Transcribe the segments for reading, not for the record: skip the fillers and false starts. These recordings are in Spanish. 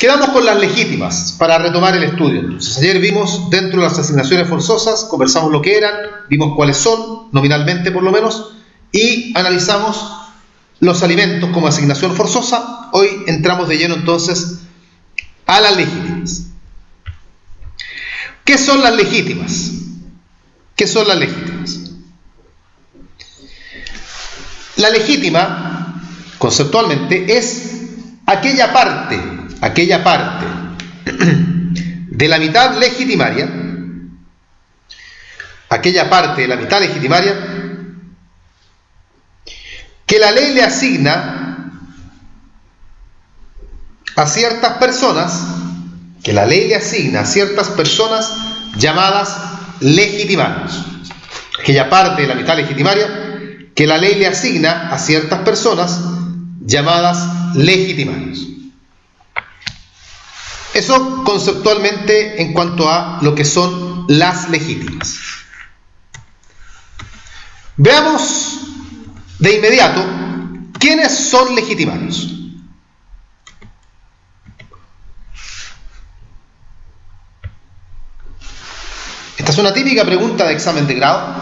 Quedamos con las legítimas para retomar el estudio. Entonces, ayer vimos dentro de las asignaciones forzosas, conversamos lo que eran, vimos cuáles son, nominalmente por lo menos, y analizamos los alimentos como asignación forzosa. Hoy entramos de lleno entonces a las legítimas. ¿Qué son las legítimas? ¿Qué son las legítimas? La legítima, conceptualmente, es aquella parte de la mitad legitimaria, que la ley le asigna a ciertas personas, llamadas legitimarios. Aquella parte de la mitad legitimaria que la ley le asigna a ciertas personas llamadas legitimarios. Eso conceptualmente en cuanto a lo que son las legítimas. Veamos de inmediato quiénes son legitimarios. Esta es una típica pregunta de examen de grado.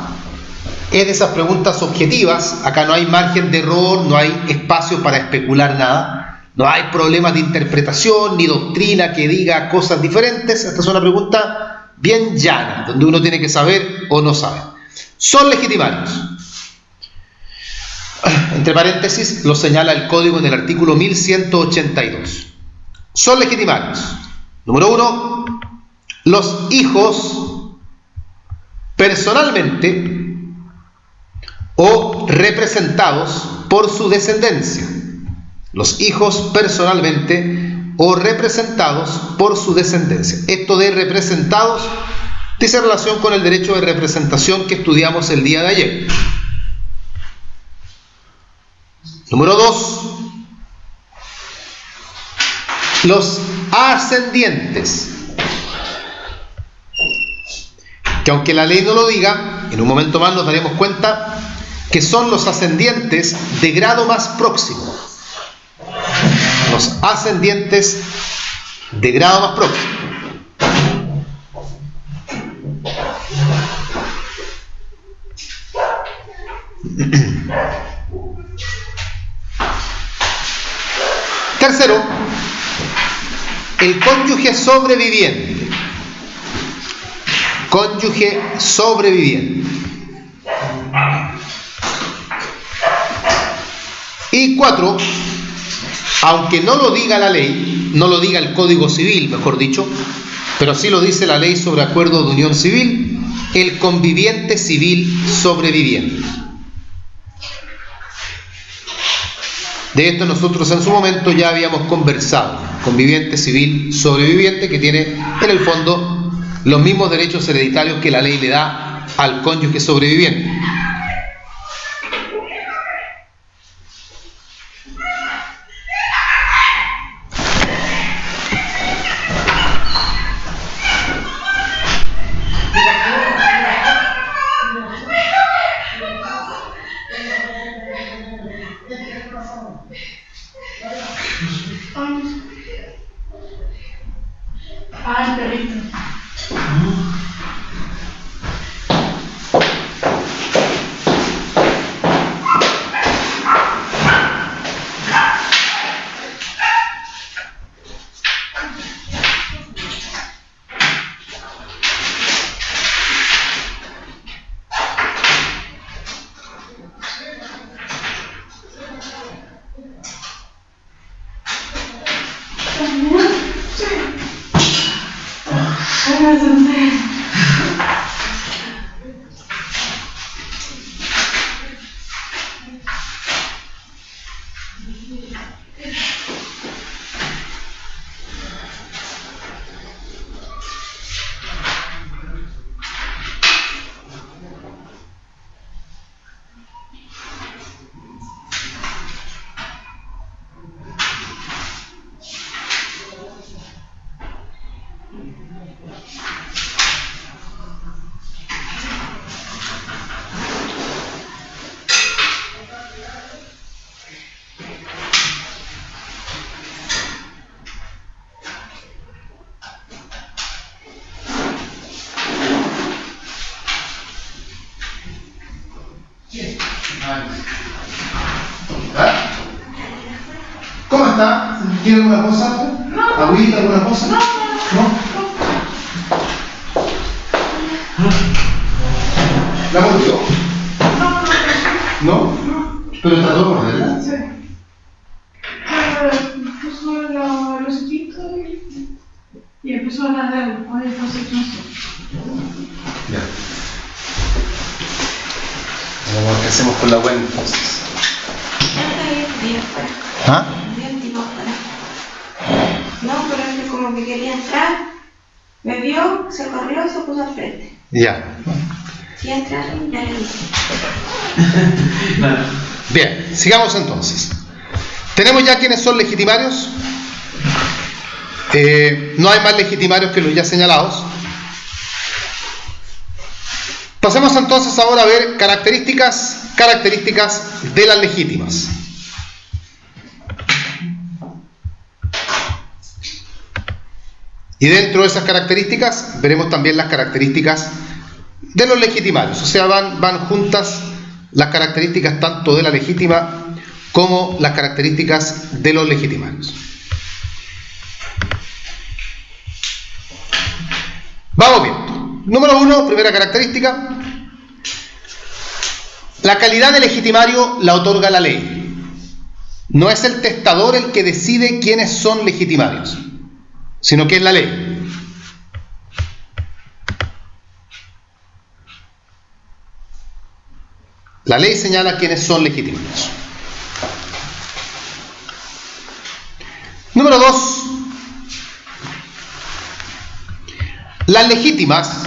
Es de esas preguntas objetivas. Acá no hay margen de error, no hay espacio para especular nada. No hay problemas de interpretación ni doctrina que diga cosas diferentes. Esta es una pregunta bien llana, donde uno tiene que saber o no saber. Son legitimarios. Entre paréntesis, lo señala el código en el artículo 1182. Son legitimarios. Número 1, los hijos personalmente o representados por su descendencia. Los hijos personalmente o representados por su descendencia. Esto de representados dice relación con el derecho de representación que estudiamos el día de ayer. Número 2, los ascendientes, que aunque la ley no lo diga, en un momento más nos daremos cuenta que son los ascendientes de grado más próximo. Los ascendientes de grado más próximo. Tercero, el cónyuge sobreviviente. Cónyuge sobreviviente. Y 4, aunque no lo diga la ley, no lo diga el Código Civil, mejor dicho, pero sí lo dice la Ley sobre Acuerdo de Unión Civil, el conviviente civil sobreviviente. De esto nosotros en su momento ya habíamos conversado. Conviviente civil sobreviviente, que tiene en el fondo los mismos derechos hereditarios que la ley le da al cónyuge sobreviviente. ¿Cómo está? ¿Quiere alguna cosa? No. ¿Agüita, alguna cosa? No. ¿La mordió? No. ¿No? ¿Pero trató de morderla? Sí. Puso los ojitos y empezó a nadar. Ahora entonces no sé. Ya. Vamos a ver qué hacemos con la web entonces. ¿Ah? No, pero es que como que quería entrar, me vio, se corrió y se puso al frente. Ya. Si entra, ya le dije. Bien, sigamos entonces. ¿Tenemos ya quiénes son legitimarios? No hay más legitimarios que los ya señalados. Pasemos entonces ahora a ver características de las legítimas. Y dentro de esas características veremos también las características de los legitimarios. O sea, van juntas las características tanto de la legítima como las características de los legitimarios. Vamos viendo. Número 1, primera característica. La calidad de legitimario la otorga la ley. No es el testador el que decide quiénes son legitimarios, sino que es la ley. La ley señala quiénes son legitimarios. Número 2. Las legítimas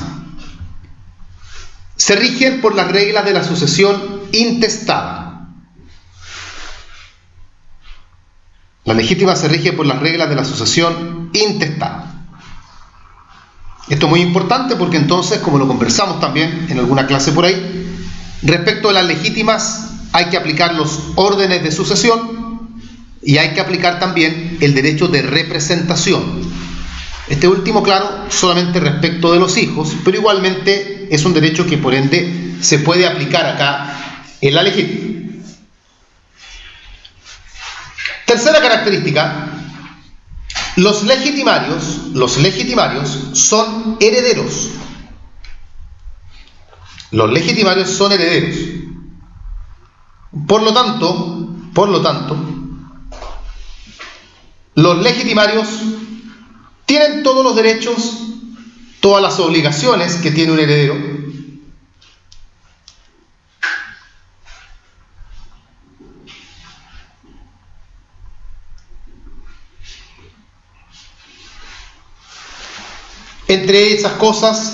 se rigen por las reglas de la sucesión intestada. La legítima se rige por las reglas de la sucesión intestada. Esto es muy importante porque entonces, como lo conversamos también en alguna clase por ahí, respecto a las legítimas hay que aplicar los órdenes de sucesión y hay que aplicar también el derecho de representación. Este último, claro, solamente respecto de los hijos, pero igualmente es un derecho que por ende se puede aplicar acá en la legítima. Tercera característica, los legitimarios son herederos. Los legitimarios son herederos. Por lo tanto, los legitimarios tienen todos los derechos, todas las obligaciones que tiene un heredero. Entre esas cosas,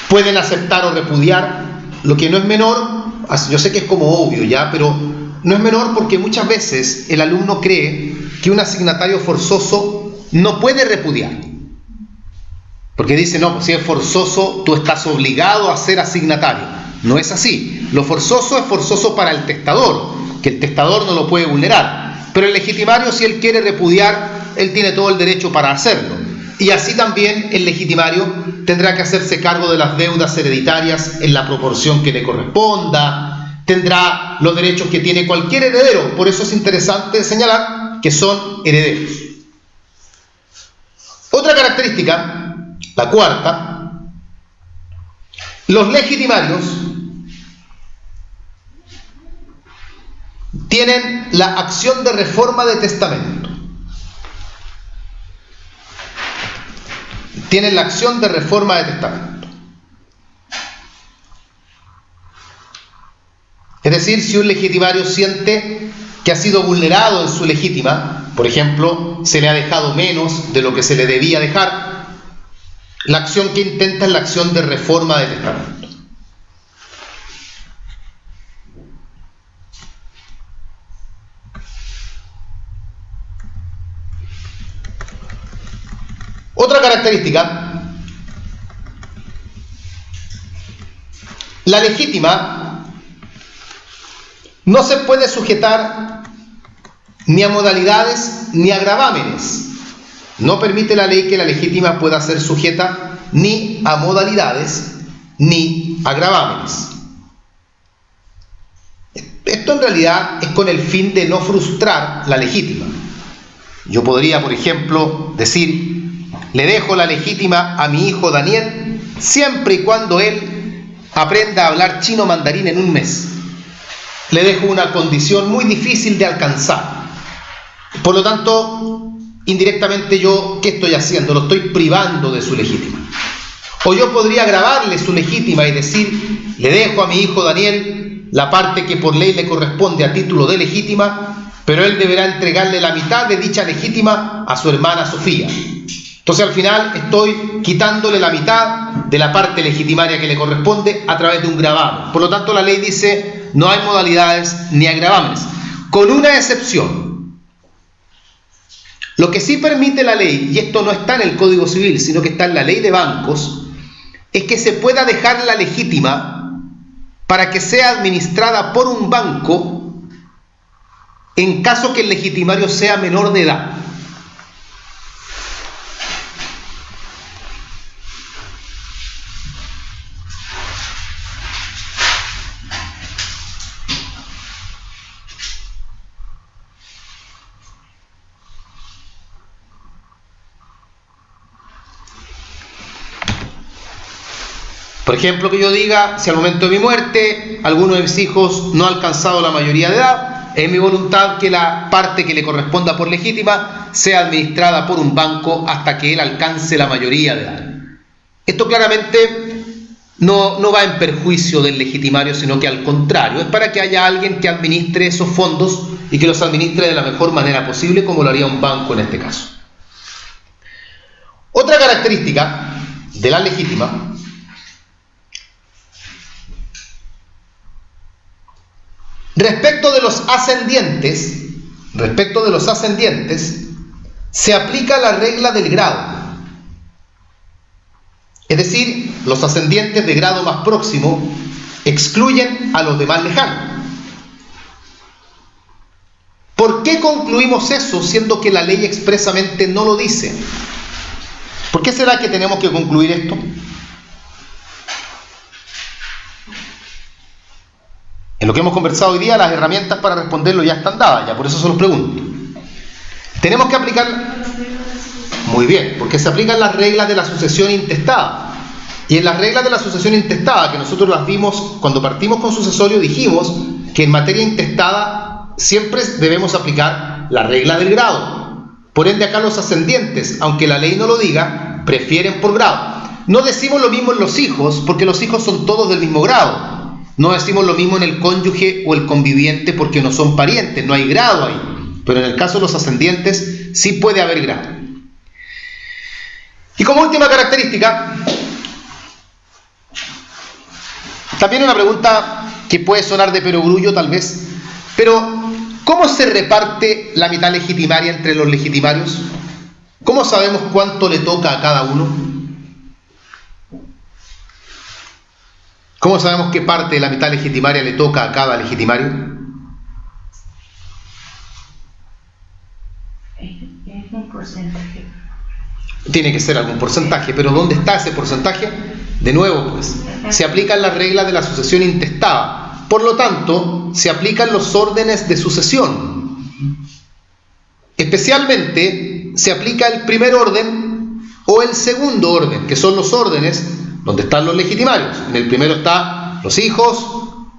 pueden aceptar o repudiar, lo que no es menor. Yo sé que es como obvio ya, pero no es menor porque muchas veces el alumno cree que un asignatario forzoso no puede repudiar. Porque dice, no, pues si es forzoso, tú estás obligado a ser asignatario. No es así. Lo forzoso es forzoso para el testador, que el testador no lo puede vulnerar. Pero el legitimario, si él quiere repudiar, él tiene todo el derecho para hacerlo. Y así también el legitimario tendrá que hacerse cargo de las deudas hereditarias en la proporción que le corresponda, tendrá los derechos que tiene cualquier heredero. Por eso es interesante señalar que son herederos. Otra característica, la cuarta, los legitimarios tienen la acción de reforma de testamento. Tienen la acción de reforma de testamento. Es decir, si un legitimario siente que ha sido vulnerado en su legítima, por ejemplo, se le ha dejado menos de lo que se le debía dejar, la acción que intenta es la acción de reforma de testamento. Otra característica, la legítima no se puede sujetar ni a modalidades ni a gravámenes. No permite la ley que la legítima pueda ser sujeta ni a modalidades ni a gravámenes. Esto en realidad es con el fin de no frustrar la legítima. Yo podría, por ejemplo, decir: le dejo la legítima a mi hijo Daniel siempre y cuando él aprenda a hablar chino mandarín en un mes. Le dejo una condición muy difícil de alcanzar. Por lo tanto, indirectamente yo, ¿qué estoy haciendo? Lo estoy privando de su legítima. O yo podría grabarle su legítima y decir: le dejo a mi hijo Daniel la parte que por ley le corresponde a título de legítima, pero él deberá entregarle la mitad de dicha legítima a su hermana Sofía. Entonces al final estoy quitándole la mitad de la parte legitimaria que le corresponde a través de un gravamen. Por lo tanto, la ley dice: no hay modalidades ni hay gravámenes, con una excepción. Lo que sí permite la ley, y esto no está en el Código Civil, sino que está en la ley de bancos, es que se pueda dejar la legítima para que sea administrada por un banco en caso que el legitimario sea menor de edad. Por ejemplo, que yo diga: si al momento de mi muerte alguno de mis hijos no ha alcanzado la mayoría de edad, es mi voluntad que la parte que le corresponda por legítima sea administrada por un banco hasta que él alcance la mayoría de edad. Esto claramente no va en perjuicio del legitimario, sino que al contrario, es para que haya alguien que administre esos fondos y que los administre de la mejor manera posible, como lo haría un banco en este caso. Otra característica de la legítima respecto de los ascendientes, se aplica la regla del grado. Es decir, los ascendientes de grado más próximo excluyen a los de más lejano. ¿Por qué concluimos eso, siendo que la ley expresamente no lo dice? ¿Por qué será que tenemos que concluir esto? En lo que hemos conversado hoy día, las herramientas para responderlo ya están dadas, ya por eso se los pregunto. Tenemos que aplicar... Muy bien, porque se aplican las reglas de la sucesión intestada. Y en las reglas de la sucesión intestada, que nosotros las vimos cuando partimos con sucesorio, dijimos que en materia intestada siempre debemos aplicar la regla del grado. Por ende, acá los ascendientes, aunque la ley no lo diga, prefieren por grado. No decimos lo mismo en los hijos, porque los hijos son todos del mismo grado. No decimos lo mismo en el cónyuge o el conviviente porque no son parientes, no hay grado ahí. Pero en el caso de los ascendientes sí puede haber grado. Y como última característica, también una pregunta que puede sonar de perogrullo tal vez, pero ¿cómo se reparte la mitad legitimaria entre los legitimarios? ¿Cómo sabemos cuánto le toca a cada uno? ¿Cómo sabemos qué parte de la mitad legitimaria le toca a cada legitimario? Es un porcentaje. Tiene que ser algún porcentaje, pero ¿dónde está ese porcentaje? De nuevo, pues, se aplican las reglas de la sucesión intestada. Por lo tanto, se aplican los órdenes de sucesión. Especialmente, se aplica el primer orden o el segundo orden, que son los órdenes donde están los legitimarios. En el primero están los hijos,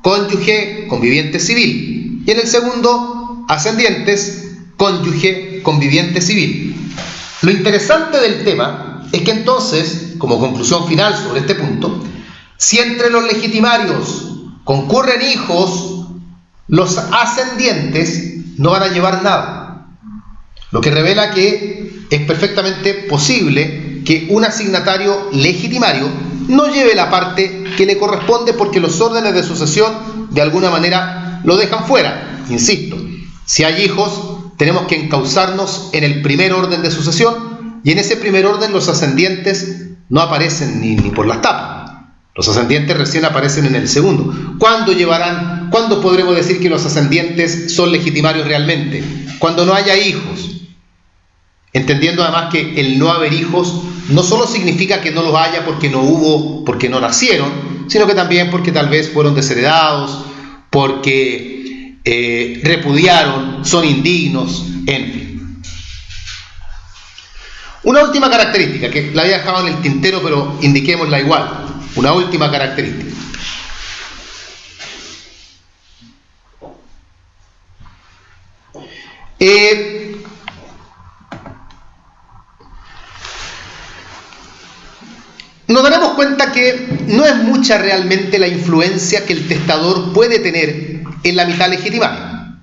cónyuge, conviviente civil. Y en el segundo, ascendientes, cónyuge, conviviente civil. Lo interesante del tema es que entonces, como conclusión final sobre este punto, si entre los legitimarios concurren hijos, los ascendientes no van a llevar nada. Lo que revela que es perfectamente posible que un asignatario legitimario no lleve la parte que le corresponde porque los órdenes de sucesión de alguna manera lo dejan fuera. Insisto, si hay hijos, tenemos que encauzarnos en el primer orden de sucesión y en ese primer orden los ascendientes no aparecen ni por las tapas. Los ascendientes recién aparecen en el segundo. ¿Cuándo podremos decir que los ascendientes son legitimarios realmente? Cuando no haya hijos. Entendiendo además que el no haber hijos no solo significa que no los haya porque no hubo, porque no nacieron, sino que también porque tal vez fueron desheredados, porque repudiaron, son indignos, en fin. Una última característica, que la había dejado en el tintero, pero indiquémosla igual. Una última característica. Nos daremos cuenta que no es mucha realmente la influencia que el testador puede tener en la mitad legitimaria.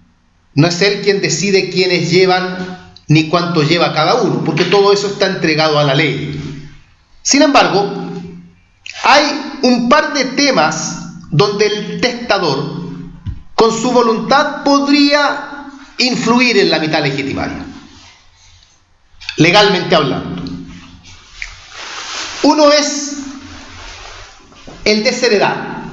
No es él quien decide quiénes llevan ni cuánto lleva cada uno, porque todo eso está entregado a la ley. Sin embargo, hay un par de temas donde el testador, con su voluntad, podría influir en la mitad legitimaria, legalmente hablando. Uno es el desheredar.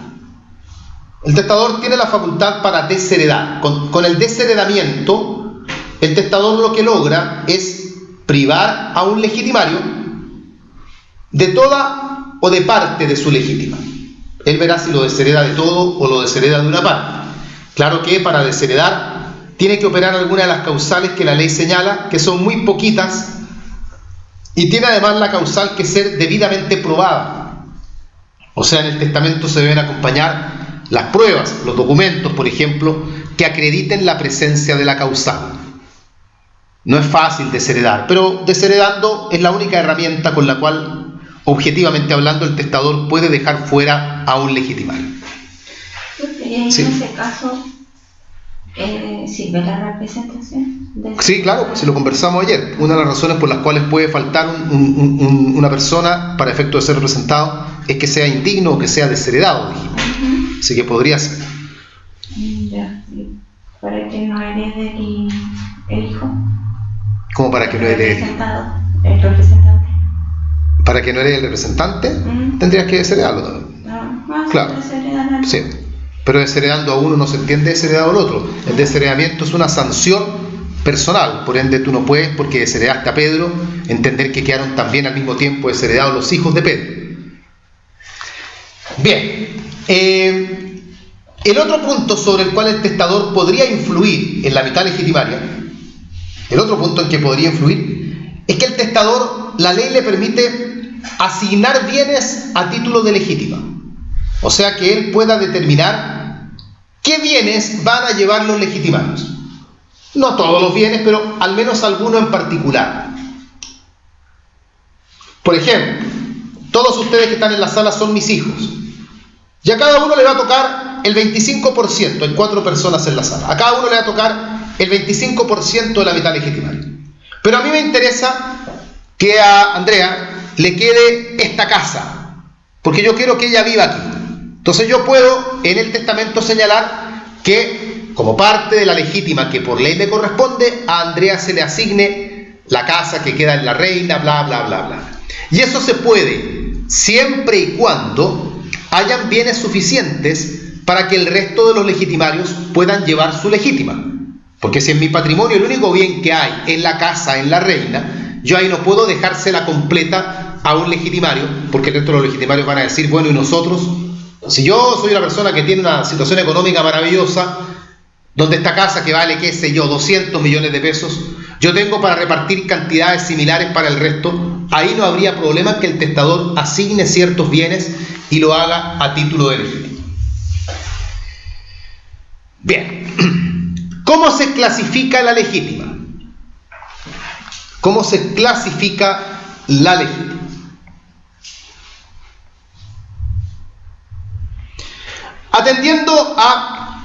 El testador tiene la facultad para desheredar. Con el desheredamiento, el testador lo que logra es privar a un legitimario de toda o de parte de su legítima. Él verá si lo deshereda de todo o lo deshereda de una parte. Claro que para desheredar tiene que operar alguna de las causales que la ley señala, que son muy poquitas, y tiene además la causal que ser debidamente probada. O sea, en el testamento se deben acompañar las pruebas, los documentos, por ejemplo, que acrediten la presencia de la causal. No es fácil desheredar, pero desheredando es la única herramienta con la cual, objetivamente hablando, el testador puede dejar fuera a un legitimario. Y en Sí. ese caso, ¿sirve la representación? Sí, claro, si lo conversamos ayer. Una de las razones por las cuales puede faltar una persona para efecto de ser representado es que sea indigno o que sea desheredado. Así que podría ser. Ya, sí. Para que no herede el hijo. ¿Cómo para que no herede? El representante. Para que no herede el representante, tendrías que desheredarlo también. No, Claro. Sí. Pero desheredando a uno no se entiende desheredado al otro. El desheredamiento es una sanción personal, por ende tú no puedes, porque desheredaste a Pedro, entender que quedaron también al mismo tiempo desheredados los hijos de Pedro. Bien, el otro punto sobre el cual el testador podría influir en la mitad legitimaria, el otro punto en que podría influir, es que el testador, la ley le permite asignar bienes a título de legítima. O sea que él pueda determinar qué bienes van a llevar los legitimarios. No todos los bienes, pero al menos algunos en particular. Por ejemplo, todos ustedes que están en la sala son mis hijos. Y a cada uno le va a tocar el 25%, hay 4 personas en la sala. A cada uno le va a tocar el 25% de la mitad legitimaria. Pero a mí me interesa que a Andrea le quede esta casa, porque yo quiero que ella viva aquí. Entonces yo puedo en el testamento señalar que como parte de la legítima que por ley le corresponde, a Andrea se le asigne la casa que queda en La Reina, bla, bla, bla, bla. Y eso se puede siempre y cuando hayan bienes suficientes para que el resto de los legitimarios puedan llevar su legítima. Porque si en mi patrimonio el único bien que hay es la casa en La Reina, yo ahí no puedo dejársela completa a un legitimario, porque el resto de los legitimarios van a decir, bueno, ¿y nosotros? Si yo soy una persona que tiene una situación económica maravillosa, donde esta casa que vale, qué sé yo, 200 millones de pesos, yo tengo para repartir cantidades similares para el resto, ahí no habría problema en que el testador asigne ciertos bienes y lo haga a título de legítimo. Bien, ¿cómo se clasifica la legítima? ¿Cómo se clasifica la legítima? Atendiendo a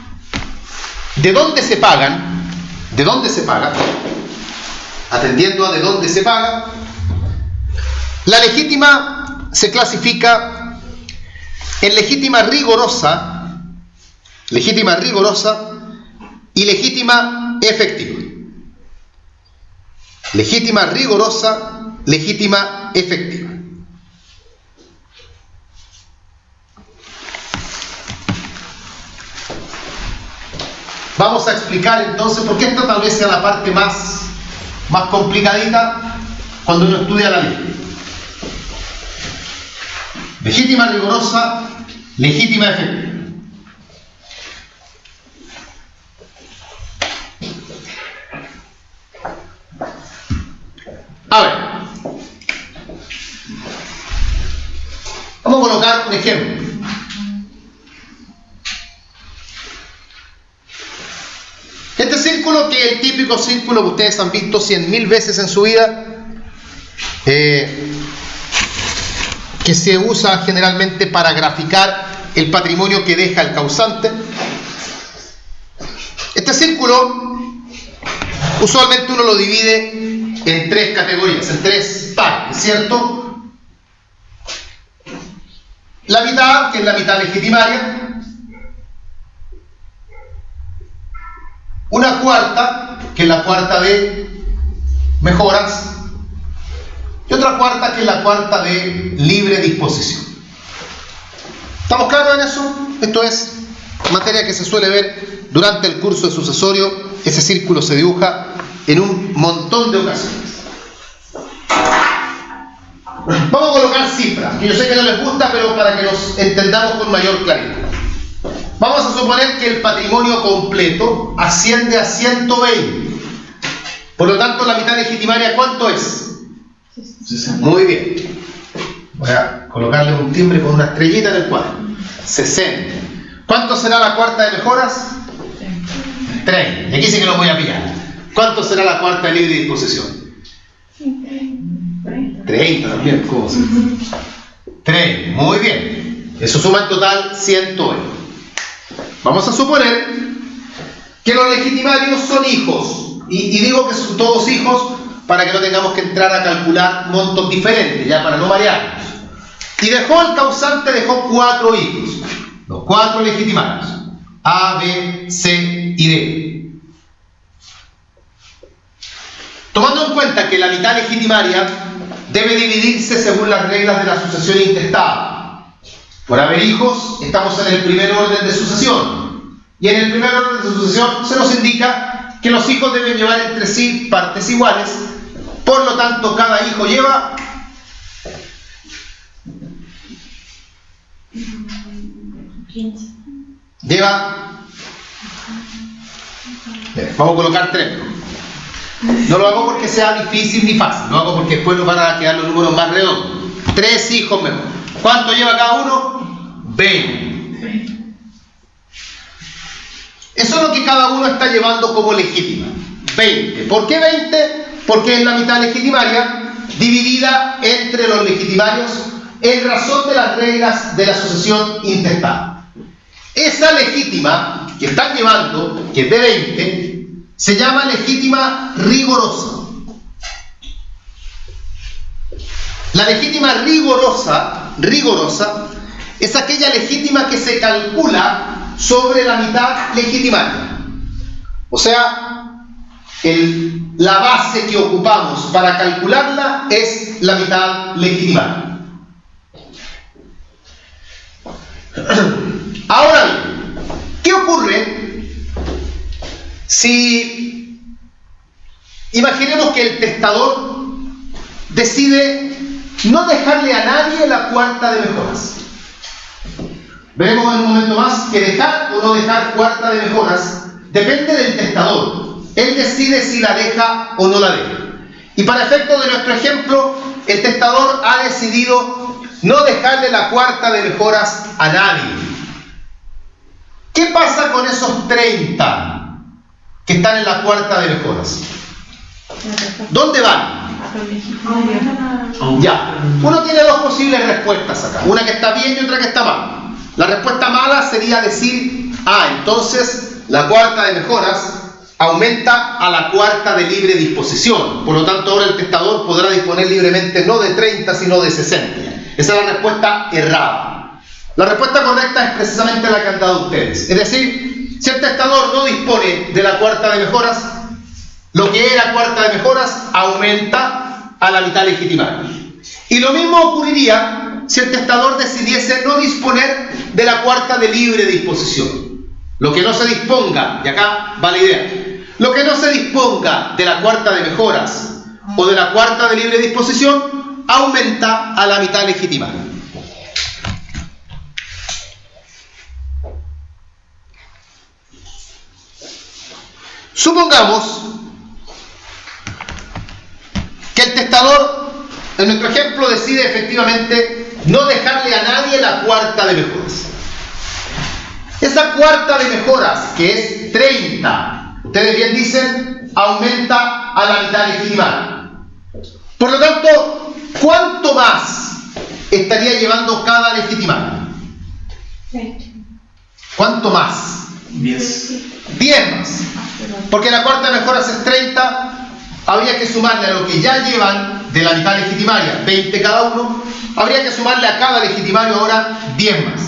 de dónde se paga, atendiendo a de dónde se paga, la legítima se clasifica en legítima rigorosa y legítima efectiva. Legítima rigorosa, legítima efectiva. Vamos a explicar entonces, porque esta tal vez sea la parte más complicadita cuando uno estudia la ley. Legítima rigorosa, legítima efectiva. ejemplo, este círculo, que es el típico círculo que ustedes han visto 100.000 veces en su vida, que se usa generalmente para graficar el patrimonio que deja el causante. Este círculo, usualmente uno lo divide en tres categorías, en tres partes, ¿cierto? La mitad, que es la mitad legitimaria. Una cuarta, que es la cuarta de mejoras. Y otra cuarta, que es la cuarta de libre disposición. ¿Estamos claros en eso? Esto es materia que se suele ver durante el curso de sucesorio. Ese círculo se dibuja en un montón de ocasiones. Vamos a colocar cifras, que yo sé que no les gusta, pero para que nos entendamos con mayor claridad. Vamos a suponer que el patrimonio completo asciende a 120. Por lo tanto, la mitad legitimaria, ¿cuánto es? 60. Muy bien. Voy a colocarle un timbre con una estrellita en el cuadro. 60. ¿Cuánto será la cuarta de mejoras? 30. Y aquí sí que lo voy a pillar. ¿Cuánto será la cuarta de libre disposición? 30 también. ¿Cómo se dice? 30. Muy bien. Eso suma en total 120. Vamos a suponer que los legitimarios son hijos. Y digo que son todos hijos para que no tengamos que entrar a calcular montos diferentes, ya para no marearnos. Y el causante dejó 4 hijos, los 4 legitimarios, A, B, C y D. Tomando en cuenta que la mitad legitimaria debe dividirse según las reglas de la sucesión intestada. Por haber hijos, estamos en el primer orden de sucesión. Y en el primer orden de sucesión se nos indica que los hijos deben llevar entre sí partes iguales. Por lo tanto, cada hijo lleva 15. Vamos a colocar 3. No lo hago porque sea difícil ni fácil, lo hago porque después nos van a quedar los números más redondos. 3 hijos mejor. ¿Cuánto lleva cada uno? 20. Eso es lo que cada uno está llevando como legítima. 20. ¿Por qué 20? Porque es la mitad legitimaria dividida entre los legitimarios en razón de las reglas de la sucesión intestada. Esa legítima que están llevando, que es de 20, se llama legítima rigorosa. La legítima rigorosa es aquella legítima que se calcula sobre la mitad legitimaria. O sea, la base que ocupamos para calcularla es la mitad legitimaria. Ahora bien, ¿qué ocurre si imaginemos que el testador decide no dejarle a nadie la cuarta de mejoras? Veremos en un momento más que dejar o no dejar cuarta de mejoras depende del testador. Él decide si la deja o no la deja. Y para efecto de nuestro ejemplo, el testador ha decidido no dejarle la cuarta de mejoras a nadie. ¿Qué pasa con esos 30 que están en la cuarta de mejoras? ¿Dónde van? Ya. Uno tiene 2 posibles respuestas acá. Una que está bien y otra que está mal. La respuesta mala sería decir, entonces la cuarta de mejoras aumenta a la cuarta de libre disposición. Por lo tanto, ahora el testador podrá disponer libremente no de 30, sino de 60. Esa es la respuesta errada. La respuesta correcta es precisamente la que han dado ustedes. Es decir, si el testador no dispone de la cuarta de mejoras, lo que era cuarta de mejoras aumenta a la mitad legitimaria. Y lo mismo ocurriría si el testador decidiese no disponer de la cuarta de libre disposición. Lo que no se disponga, y acá va la idea, lo que no se disponga de la cuarta de mejoras o de la cuarta de libre disposición aumenta a la mitad legítima. Supongamos que el testador, en nuestro ejemplo, decide efectivamente no dejarle a nadie la cuarta de mejoras. Esa cuarta de mejoras, que es 30, ustedes bien dicen, aumenta a la mitad legitimaria. Por lo tanto, ¿cuánto más estaría llevando cada legitimario? 20. ¿Cuánto más? 10. 10 más. Porque la cuarta de mejoras es 30, habría que sumarle a lo que ya llevan de la mitad legitimaria, 20 cada uno, habría que sumarle a cada legitimario ahora 10 más.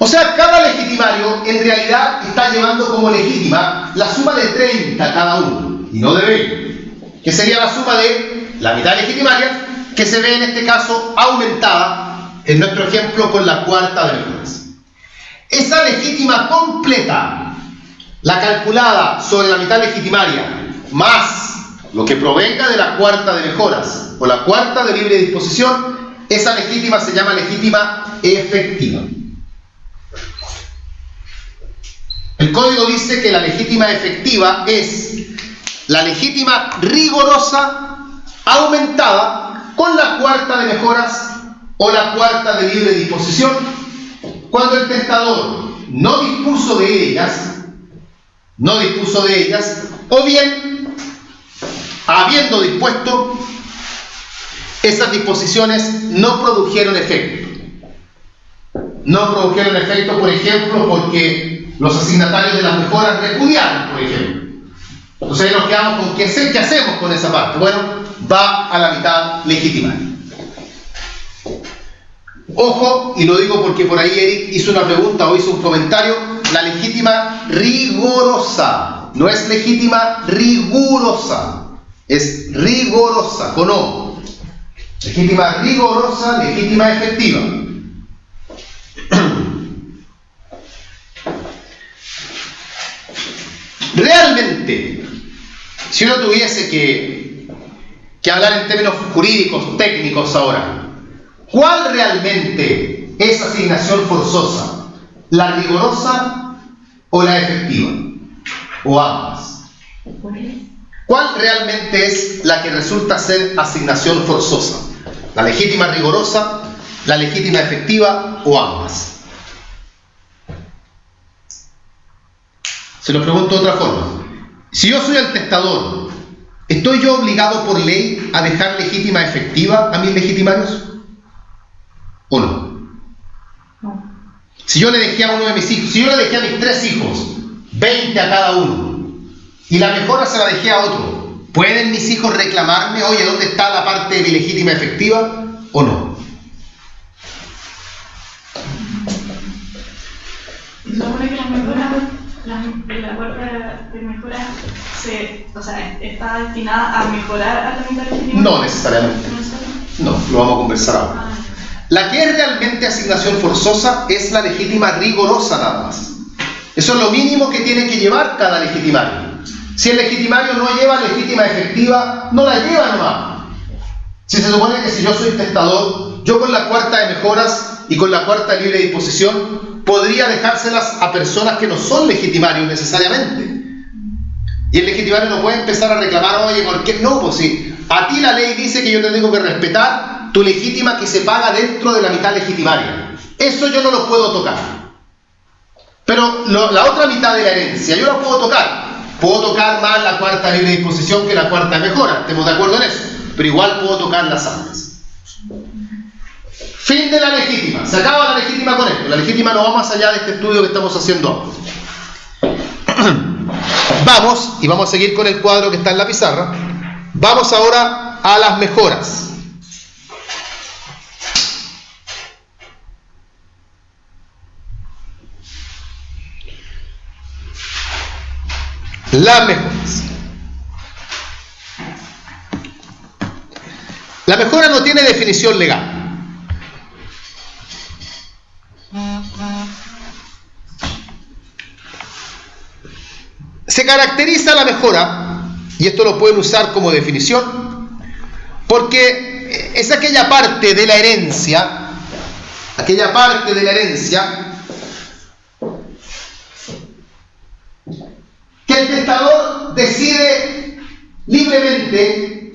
O sea, cada legitimario en realidad está llevando como legítima la suma de 30 cada uno, y no de 20, que sería la suma de la mitad legitimaria, que se ve en este caso aumentada, en nuestro ejemplo, con la cuarta de mejoras. Esa legítima completa, la calculada sobre la mitad legitimaria, más lo que provenga de la cuarta de mejoras o la cuarta de libre disposición, esa legítima se llama legítima efectiva. El código dice que la legítima efectiva es la legítima rigorosa aumentada con la cuarta de mejoras o la cuarta de libre disposición cuando el testador no dispuso de ellas, o bien, habiendo dispuesto, esas disposiciones no produjeron efecto. No produjeron efecto, por ejemplo, porque los asignatarios de las mejoras repudiaron, por ejemplo. Entonces nos quedamos con qué hacemos con esa parte. Bueno, va a la mitad legitimaria. Ojo, y lo digo porque por ahí Eric hizo una pregunta o hizo un comentario, la legítima rigorosa, no es legítima rigurosa, es rigorosa, con O. Legítima rigorosa, legítima efectiva. Realmente, si uno tuviese que hablar en términos jurídicos, técnicos ahora, ¿cuál realmente es asignación forzosa? ¿La rigorosa o la efectiva? ¿O ambas? ¿Cuál realmente es la que resulta ser asignación forzosa? ¿La legítima rigorosa, la legítima efectiva o ambas? Se lo pregunto de otra forma. Si yo soy el testador, ¿estoy yo obligado por ley a dejar legítima efectiva a mis legitimarios? ¿O no? No. Si yo le dejé a uno de mis hijos, si yo le dejé a mis 3 hijos, 20 a cada uno, y la mejora se la dejé a otro, ¿pueden mis hijos reclamarme, oye, ¿dónde está la parte de mi legítima efectiva? ¿O no? Se supone que la cuarta de mejora está destinada a mejorar a la mitad legítima. No necesariamente. No, lo vamos a conversar ahora. La que es realmente asignación forzosa es la legítima rigorosa nada más. Eso es lo mínimo que tiene que llevar cada legitimario. Si el legitimario no lleva legítima efectiva, no la lleva nomás. Si se supone que si yo soy testador, yo con la cuarta de mejoras y con la cuarta de libre disposición podría dejárselas a personas que no son legitimarios necesariamente. Y el legitimario no puede empezar a reclamar, oye, ¿por qué no? Pues si a ti la ley dice que yo te tengo que respetar tu legítima que se paga dentro de la mitad legitimaria. Eso yo no lo puedo tocar. Pero la otra mitad de la herencia, yo la puedo tocar. Puedo tocar más la cuarta libre disposición que la cuarta mejora. ¿Estamos de acuerdo en eso? Pero igual puedo tocar las ambas. Fin de la legítima. Se acaba la legítima con esto. La legítima no va más allá de este estudio que estamos haciendo ahora. Vamos, y vamos a seguir con el cuadro que está en la pizarra. Vamos ahora a las mejoras. Las mejoras. La mejora no tiene definición legal. Se caracteriza la mejora, y esto lo pueden usar como definición, porque es aquella parte de la herencia, que el testador decide libremente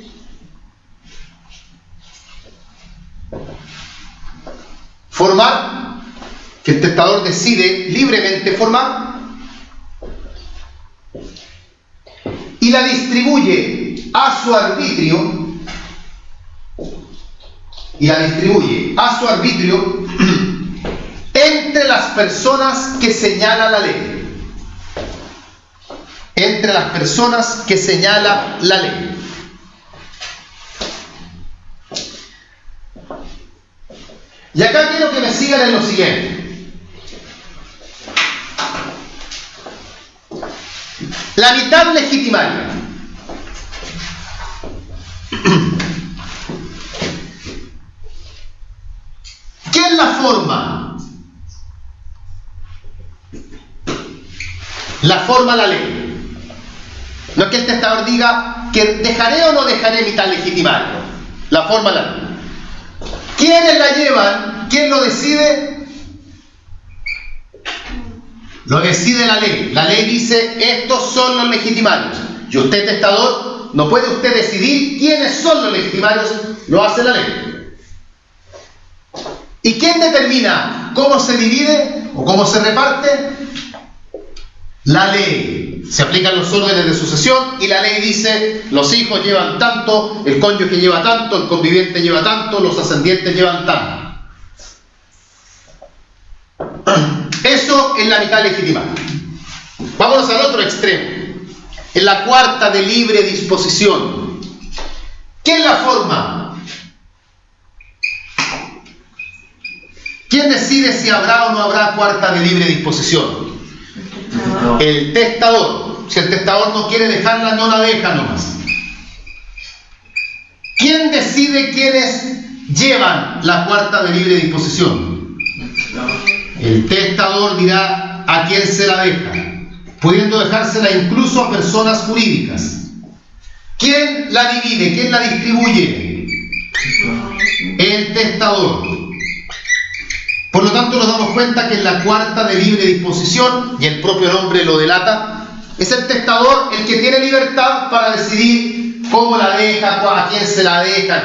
formar, que el testador decide libremente formar y la distribuye a su arbitrio, entre las personas que señala la ley. Entre las personas que señala la ley. Y acá quiero que me sigan en lo siguiente. La mitad legitimaria. ¿Quién la forma? La forma la ley. No es que el testador diga que dejaré o no dejaré mitad legitimaria. La forma la ley. ¿Quiénes la llevan? ¿Quién lo decide? Lo decide la ley. La ley dice, estos son los legitimarios. Y usted, testador, no puede usted decidir quiénes son los legitimarios. Lo hace la ley. ¿Y quién determina cómo se divide o cómo se reparte? La ley. Se aplican los órdenes de sucesión y la ley dice, los hijos llevan tanto, el cónyuge lleva tanto, el conviviente lleva tanto, los ascendientes llevan tanto. Eso es la mitad legítima. Vámonos al otro extremo. En la cuarta de libre disposición. ¿Quién la forma? ¿Quién decide si habrá o no habrá cuarta de libre disposición? El testador. Si el testador no quiere dejarla, no la deja nomás. ¿Quién decide quiénes llevan la cuarta de libre disposición? El testador dirá a quién se la deja, pudiendo dejársela incluso a personas jurídicas. ¿Quién la divide? ¿Quién la distribuye? El testador. Por lo tanto, nos damos cuenta que en la cuarta de libre disposición, y el propio nombre lo delata, es el testador el que tiene libertad para decidir cómo la deja, a quién se la deja.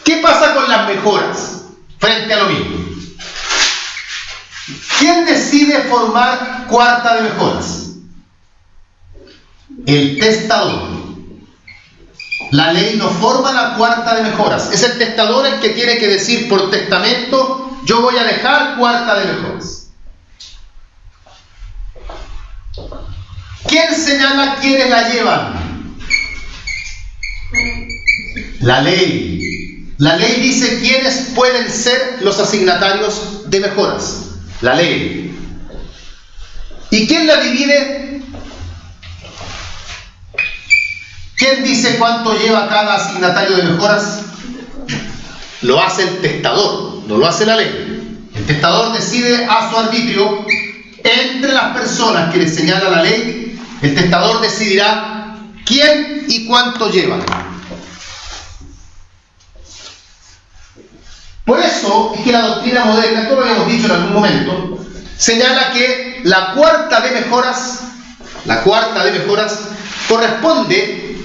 ¿Qué pasa con las mejoras frente a lo mismo? ¿Quién decide formar cuarta de mejoras? El testador. La ley no forma la cuarta de mejoras. Es el testador el que tiene que decir por testamento, yo voy a dejar cuarta de mejoras. ¿Quién señala quiénes la llevan? La ley. La ley dice quiénes pueden ser los asignatarios de mejoras. La ley. ¿Y quién la divide? ¿Quién dice cuánto lleva cada asignatario de mejoras? Lo hace el testador, no lo hace la ley. El testador decide a su arbitrio entre las personas que le señala la ley. El testador decidirá quién y cuánto lleva. Por eso es que la doctrina moderna, esto lo habíamos dicho en algún momento, señala que la cuarta de mejoras corresponde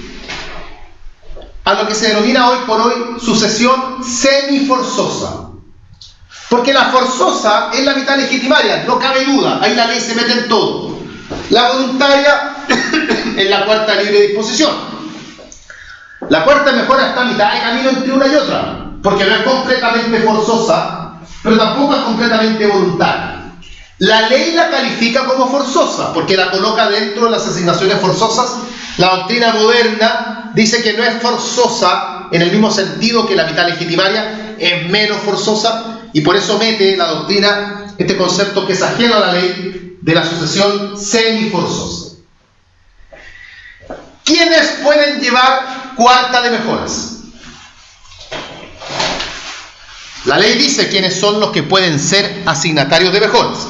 a lo que se denomina hoy por hoy sucesión semiforzosa. Porque la forzosa es la mitad legitimaria, no cabe duda, ahí la ley se mete en todo. La voluntaria es la cuarta de libre disposición. La cuarta de mejora está a mitad de camino entre una y otra, porque no es completamente forzosa, pero tampoco es completamente voluntaria. La ley la califica como forzosa, porque la coloca dentro de las asignaciones forzosas. La doctrina moderna dice que no es forzosa en el mismo sentido que la mitad legitimaria, es menos forzosa, y por eso mete la doctrina este concepto que es ajeno a la ley de la sucesión semiforzosa. ¿Quiénes pueden llevar cuarta de mejoras? La ley dice quiénes son los que pueden ser asignatarios de mejoras.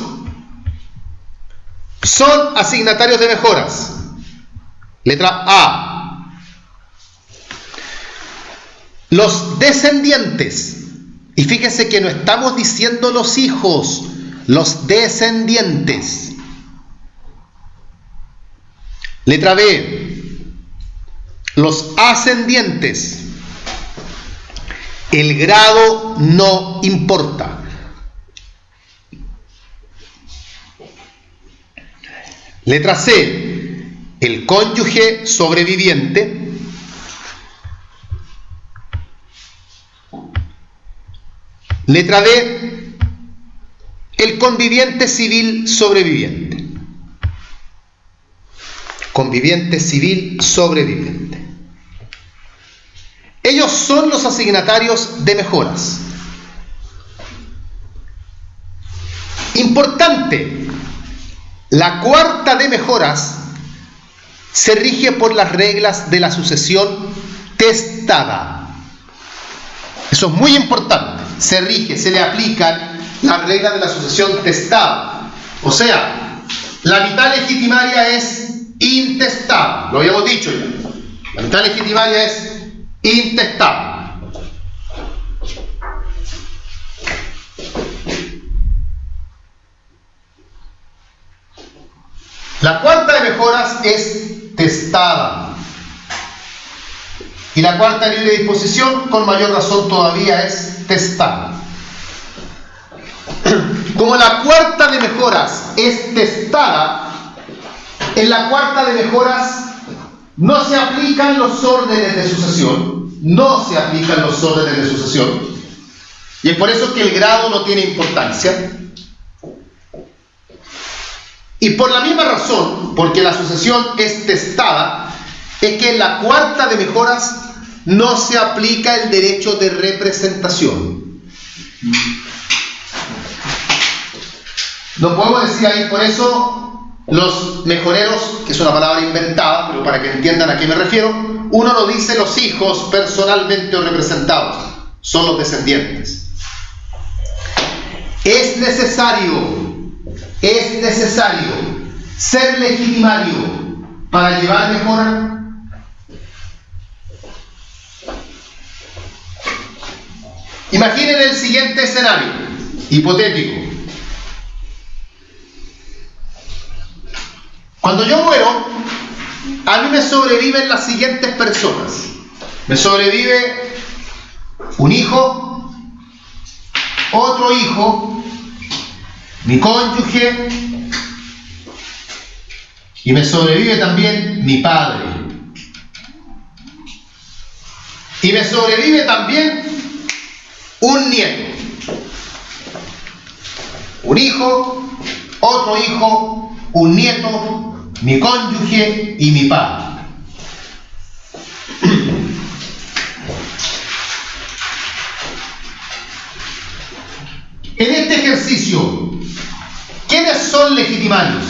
Son asignatarios de mejoras. Letra A. Los descendientes. Y fíjense que no estamos diciendo los hijos, los descendientes. Letra B. los ascendientes. El grado no importa. Letra C, el cónyuge sobreviviente. Letra D, el conviviente civil sobreviviente. Conviviente civil sobreviviente. Ellos son los asignatarios de mejoras. Importante, la cuarta de mejoras se rige por las reglas de la sucesión testada. Eso es muy importante. Se rige, se le aplican las reglas de la sucesión testada. O sea, la mitad legitimaria es intestada. Lo habíamos dicho ya. La mitad legitimaria es intestada. La cuarta de mejoras es testada. Y la cuarta de libre disposición, con mayor razón todavía, es testada. Como la cuarta de mejoras es testada, en la cuarta de mejoras no se aplican los órdenes de sucesión. No se aplican los órdenes de sucesión. Y es por eso que el grado no tiene importancia. Y por la misma razón, porque la sucesión es testada, es que en la cuarta de mejoras no se aplica el derecho de representación. No podemos decir ahí, por eso los mejoreros, que es una palabra inventada, pero para que entiendan a qué me refiero, uno no dice los hijos personalmente o representados, son los descendientes. Es necesario ser legitimario para llevar mejora. Imaginen el siguiente escenario hipotético. Cuando yo muero, a mí me sobreviven las siguientes personas. Me sobrevive un hijo, otro hijo, mi cónyuge, y me sobrevive también mi padre. Y me sobrevive también un nieto. Un hijo, otro hijo, un nieto, mi cónyuge y mi padre. En este ejercicio, ¿quiénes son legitimarios?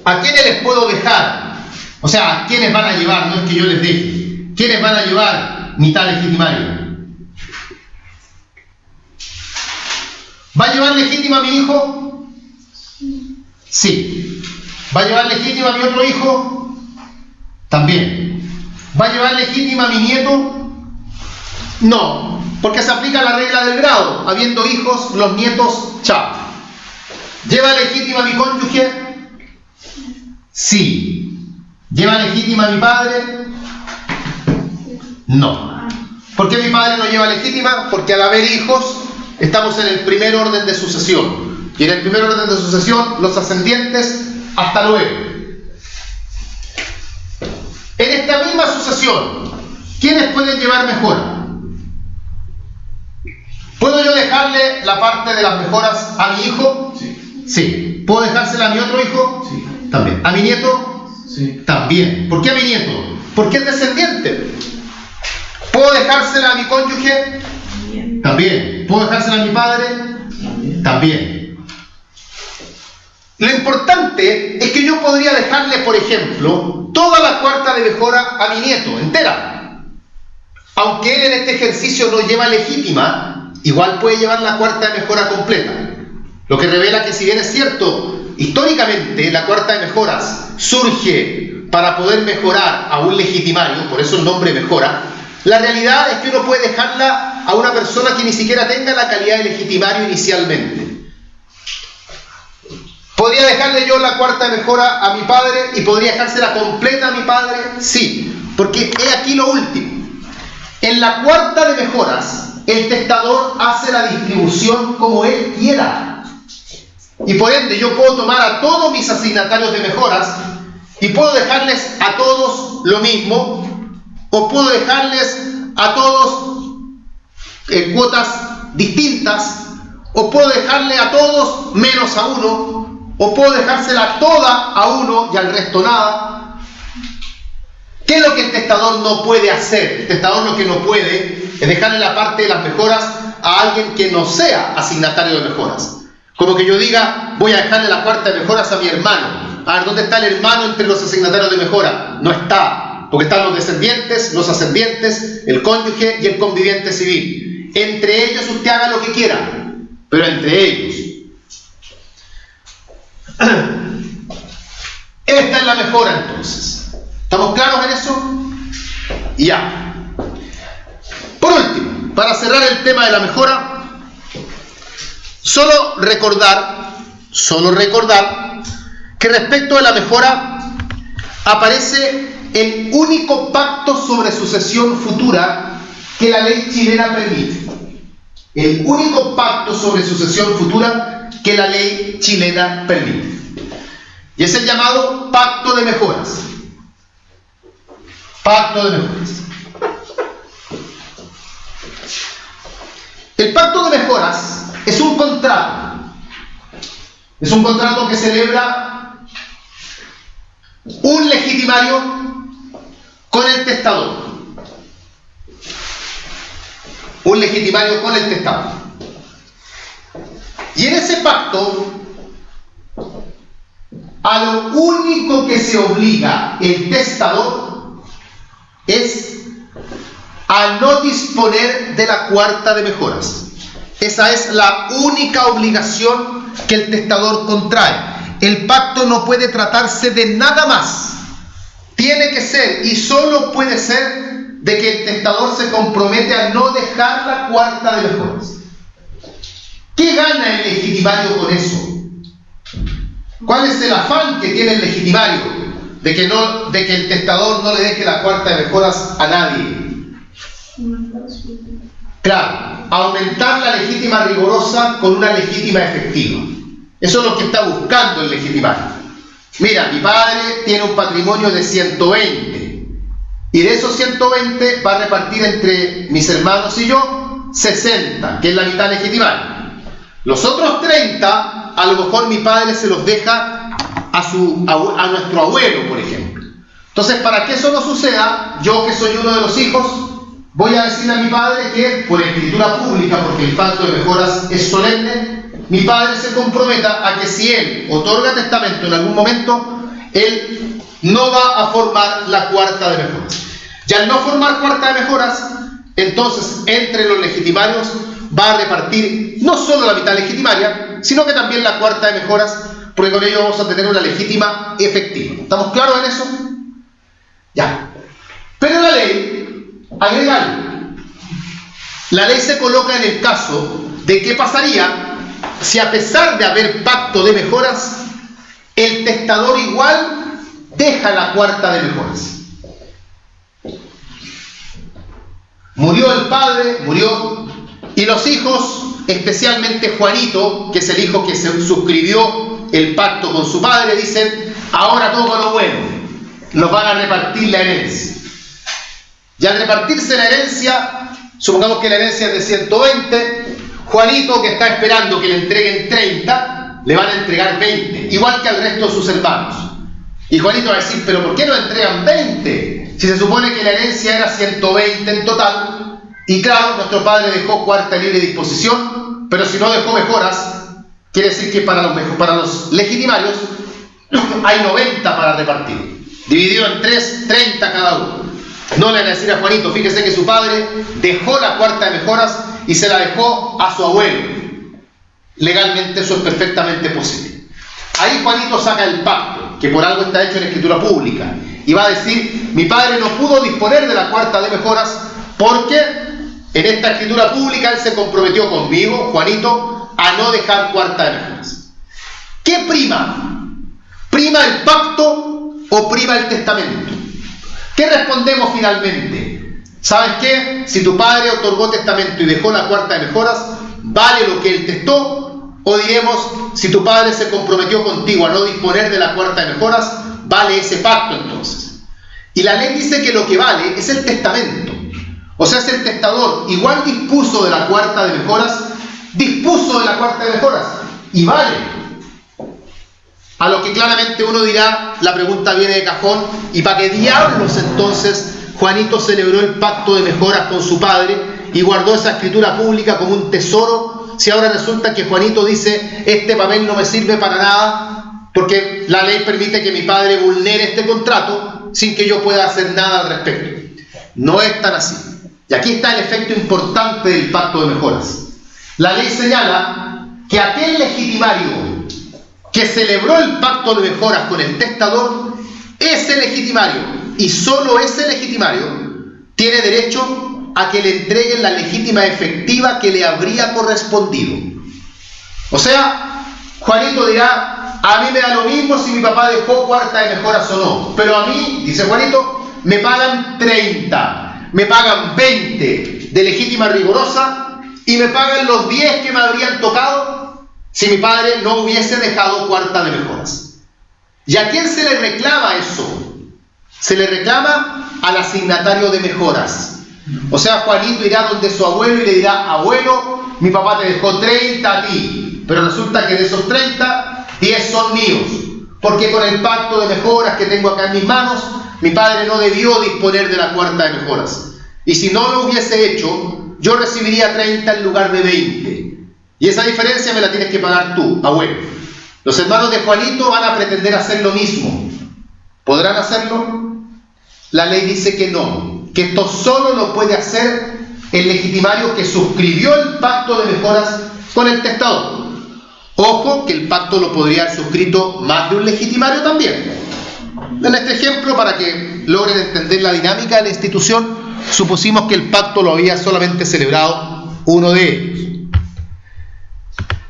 ¿A quiénes les puedo dejar? O sea, ¿a quiénes van a llevar? No es que yo les deje. ¿Quiénes van a llevar mitad legitimaria? ¿Va a llevar legítima a mi hijo? Sí. ¿Va a llevar legítima a mi otro hijo? También. ¿Va a llevar legítima a mi nieto? No, porque se aplica la regla del grado. Habiendo hijos, los nietos, chao. ¿Lleva legítima a mi cónyuge? Sí. ¿Lleva legítima a mi padre? No. ¿Por qué mi padre no lleva legítima? Porque al haber hijos, estamos en el primer orden de sucesión. Y en el primer orden de sucesión, los ascendientes, hasta luego. En esta misma sucesión, ¿quiénes pueden llevar mejora? ¿Puedo yo dejarle la parte de las mejoras a mi hijo? Sí. Sí. ¿Puedo dejársela a mi otro hijo? Sí. También. ¿A mi nieto? Sí. También. ¿Por qué a mi nieto? Porque es descendiente. ¿Puedo dejársela a mi cónyuge? También. ¿Puedo dejársela a mi padre? También. Lo importante es que yo podría dejarle, por ejemplo, toda la cuarta de mejora a mi nieto, entera. Aunque él en este ejercicio no lleva legítima, igual puede llevar la cuarta de mejora completa. Lo que revela que, si bien es cierto, históricamente la cuarta de mejoras surge para poder mejorar a un legitimario, por eso el nombre mejora, la realidad es que uno puede dejarla a una persona que ni siquiera tenga la calidad de legitimario inicialmente. ¿Podría dejarle yo la cuarta de mejora a mi padre y podría dejársela completa a mi padre? Sí, porque he aquí lo último. En la cuarta de mejoras, el testador hace la distribución como él quiera. Y por ende, yo puedo tomar a todos mis asignatarios de mejoras y puedo dejarles a todos lo mismo, o puedo dejarles a todos cuotas distintas, o puedo dejarle a todos menos a uno, o puedo dejársela toda a uno y al resto nada. ¿Qué es lo que el testador no puede hacer? El testador lo que no puede es dejarle la parte de las mejoras a alguien que no sea asignatario de mejoras. Como que yo diga, voy a dejarle la cuarta de mejoras a mi hermano. A ver, ¿dónde está el hermano entre los asignatarios de mejora? No está, porque están los descendientes, los ascendientes, el cónyuge y el conviviente civil. Entre ellos usted haga lo que quiera, pero entre ellos. Esta es la mejora entonces. ¿Estamos claros en eso? Y ya. Por último, para cerrar el tema de la mejora, solo recordar que respecto de la mejora aparece el único pacto sobre sucesión futura que la ley chilena permite. El único pacto sobre sucesión futura que la ley chilena permite. Y es el llamado pacto de mejoras. Pacto de mejoras. El pacto de mejoras es un contrato. Es un contrato que celebra un legitimario con el testador. Un legitimario con el testador. Y en ese pacto, a lo único que se obliga el testador es a no disponer de la cuarta de mejoras. Esa es la única obligación que el testador contrae. El pacto no puede tratarse de nada más. Tiene que ser, y solo puede ser, de que el testador se compromete a no dejar la cuarta de mejoras. ¿Qué gana el legitimario con eso? ¿Cuál es el afán que tiene el legitimario de que el testador no le deje la cuarta de mejoras a nadie? Claro, aumentar la legítima rigurosa con una legítima efectiva. Eso es lo que está buscando el legitimario. Mira, mi padre tiene un patrimonio de 120 y de esos 120 va a repartir entre mis hermanos y yo 60, que es la mitad legitimaria. Los otros 30, a lo mejor mi padre se los deja a nuestro abuelo, por ejemplo. Entonces, para que eso no suceda, yo que soy uno de los hijos, voy a decirle a mi padre que, por escritura pública, porque el pacto de mejoras es solemne, mi padre se comprometa a que si él otorga testamento en algún momento, él no va a formar la cuarta de mejoras. Y al no formar cuarta de mejoras, entonces entre los legitimarios va a repartir no solo la mitad legitimaria, sino que también la cuarta de mejoras, porque con ello vamos a tener una legítima efectiva. ¿Estamos claros en eso? Ya. Pero la ley agrega algo. La ley se coloca en el caso de qué pasaría si, a pesar de haber pacto de mejoras, el testador igual deja la cuarta de mejoras. Murió el padre, y los hijos, especialmente Juanito, que es el hijo que se suscribió el pacto con su padre, dicen: ahora todo lo bueno, nos van a repartir la herencia. Y al repartirse la herencia, supongamos que la herencia es de 120, Juanito, que está esperando que le entreguen 30, le van a entregar 20, igual que al resto de sus hermanos. Y Juanito va a decir: ¿pero por qué no entregan 20? Si se supone que la herencia era 120 en total. Y claro, nuestro padre dejó cuarta libre disposición, pero si no dejó mejoras, quiere decir que para los legitimarios hay 90 para repartir. Dividido en 3, 30 cada uno. No le van a decir a Juanito: fíjese que su padre dejó la cuarta de mejoras y se la dejó a su abuelo. Legalmente eso es perfectamente posible. Ahí Juanito saca el pacto, que por algo está hecho en escritura pública, y va a decir: mi padre no pudo disponer de la cuarta de mejoras porque en esta escritura pública él se comprometió conmigo, Juanito, a no dejar cuarta de mejoras. ¿Qué prima? ¿Prima el pacto o prima el testamento? ¿Qué respondemos finalmente? ¿Sabes qué? Si tu padre otorgó testamento y dejó la cuarta de mejoras, ¿vale lo que él testó? O diremos, si tu padre se comprometió contigo a no disponer de la cuarta de mejoras, ¿vale ese pacto entonces? Y la ley dice que lo que vale es el testamento. O sea, si el testador igual dispuso de la cuarta de mejoras, dispuso de la cuarta de mejoras, y vale. A lo que claramente uno dirá, la pregunta viene de cajón, ¿y para qué diablos entonces Juanito celebró el pacto de mejoras con su padre y guardó esa escritura pública como un tesoro, si ahora resulta que Juanito dice, este papel no me sirve para nada, porque la ley permite que mi padre vulnere este contrato sin que yo pueda hacer nada al respecto? No es tan así. Y aquí está el efecto importante del pacto de mejoras. La ley señala que aquel legitimario que celebró el pacto de mejoras con el testador, ese legitimario, y solo ese legitimario, tiene derecho a que le entreguen la legítima efectiva que le habría correspondido. O sea, Juanito dirá, a mí me da lo mismo si mi papá dejó cuarta de mejoras o no, pero a mí, dice Juanito, me pagan 30, me pagan 20 de legítima rigurosa y me pagan los 10 que me habrían tocado si mi padre no hubiese dejado cuarta de mejoras. ¿Y a quién se le reclama eso? Se le reclama al asignatario de mejoras. O sea, Juanito irá donde su abuelo y le dirá, abuelo, mi papá te dejó 30 a ti, pero resulta que de esos 30, 10 son míos, porque con el pacto de mejoras que tengo acá en mis manos, mi padre no debió disponer de la cuarta de mejoras. Y si no lo hubiese hecho, yo recibiría 30 en lugar de 20. Y esa diferencia me la tienes que pagar tú, abuelo. Los hermanos de Juanito van a pretender hacer lo mismo. ¿Podrán hacerlo? La ley dice que no, que esto solo lo puede hacer el legitimario que suscribió el pacto de mejoras con el testador. Ojo, que el pacto lo podría haber suscrito más de un legitimario también. En este ejemplo, para que logren entender la dinámica de la institución, supusimos que el pacto lo había solamente celebrado uno de ellos.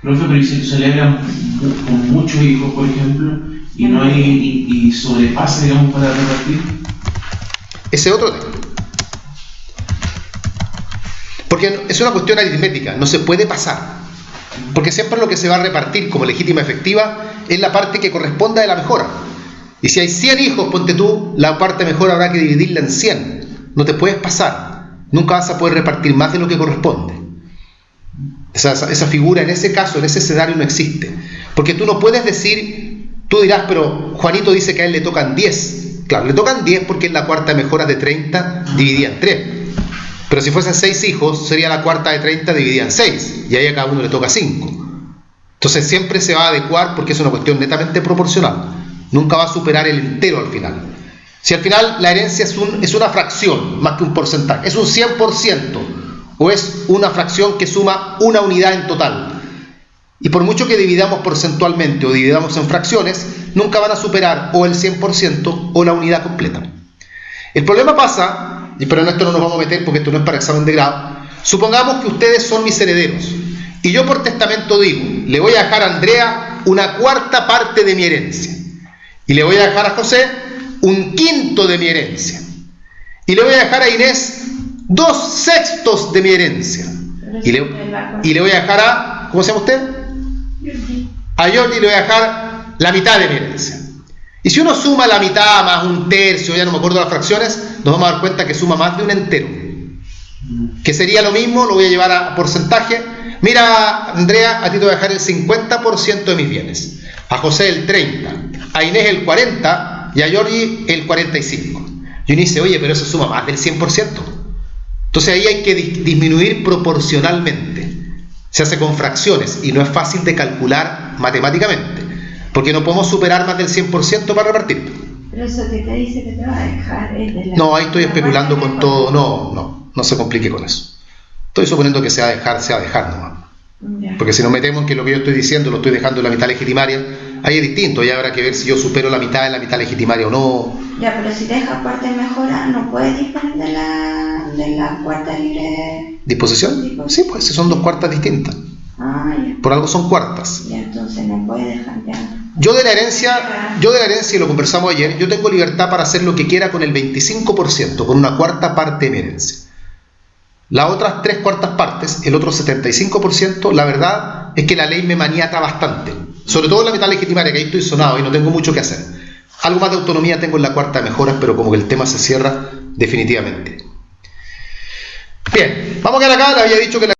Profe, pero ¿y si celebran con muchos hijos, por ejemplo, y no hay y sobrepasa, digamos, para repartir? Ese otro tema. Porque es una cuestión aritmética, no se puede pasar. Porque siempre lo que se va a repartir como legítima efectiva es la parte que corresponda de la mejora. Y si hay 100 hijos, ponte tú, la parte mejor habrá que dividirla en 100. No te puedes pasar. Nunca vas a poder repartir más de lo que corresponde. Esa figura en ese caso, en ese escenario no existe. Porque tú no puedes decir, tú dirás, pero Juanito dice que a él le tocan 10. Claro, le tocan 10 porque es la cuarta de mejoras de 30 dividida en 3. Pero si fuesen 6 hijos, sería la cuarta de 30 dividida en 6. Y ahí a cada uno le toca 5. Entonces siempre se va a adecuar porque es una cuestión netamente proporcional. Nunca va a superar el entero al final. Si al final la herencia es una fracción más que un porcentaje, es un 100%, o es una fracción que suma una unidad en total. Y por mucho que dividamos porcentualmente o dividamos en fracciones, nunca van a superar o el 100% o la unidad completa. El problema pasa, pero en esto no nos vamos a meter porque esto no es para examen de grado, supongamos que ustedes son mis herederos y yo por testamento digo, le voy a dejar a Andrea una cuarta parte de mi herencia y le voy a dejar a José un quinto de mi herencia y le voy a dejar a Inés 2/6 de mi herencia y le voy a dejar a, ¿cómo se llama usted? A Jordi le voy a dejar la mitad de mi herencia. Y si uno suma la mitad más un tercio, ya no me acuerdo las fracciones, nos vamos a dar cuenta que suma más de un entero. Que sería lo mismo, lo voy a llevar a porcentaje. Mira, Andrea, a ti te voy a dejar el 50% de mis bienes. A José el 30%, a Inés el 40% y a Jordi el 45%. Y uno dice, oye, pero eso suma más del 100%. Entonces ahí hay que disminuir proporcionalmente. Se hace con fracciones y no es fácil de calcular matemáticamente, porque no podemos superar más del 100% para repartir. Pero eso que te dice que te va a dejar es de la... No, ahí estoy especulando con todo. No se complique con eso. Estoy suponiendo que se va a dejar nomás. Ya. Porque si nos metemos en que lo que yo estoy diciendo lo estoy dejando en la mitad legitimaria, ahí es distinto, ya habrá que ver si yo supero la mitad en la mitad legitimaria o no. Ya, pero si te dejas cuarta y mejora, ¿no puedes disponer de la cuarta libre? ¿Disposición? Sí, pues son 2 cuartas distintas. Ah, ya. Por algo son cuartas. Ya, entonces... entonces no puede dejar ya. Yo de la herencia, y lo conversamos ayer, yo tengo libertad para hacer lo que quiera con el 25%, con una cuarta parte de mi herencia. Las otras 3/4 partes, el otro 75%, la verdad es que la ley me maniata bastante. Sobre todo en la mitad legitimaria, que ahí estoy sonado y no tengo mucho que hacer. Algo más de autonomía tengo en la cuarta de mejoras, pero como que el tema se cierra definitivamente. Bien, vamos a quedar acá, le había dicho que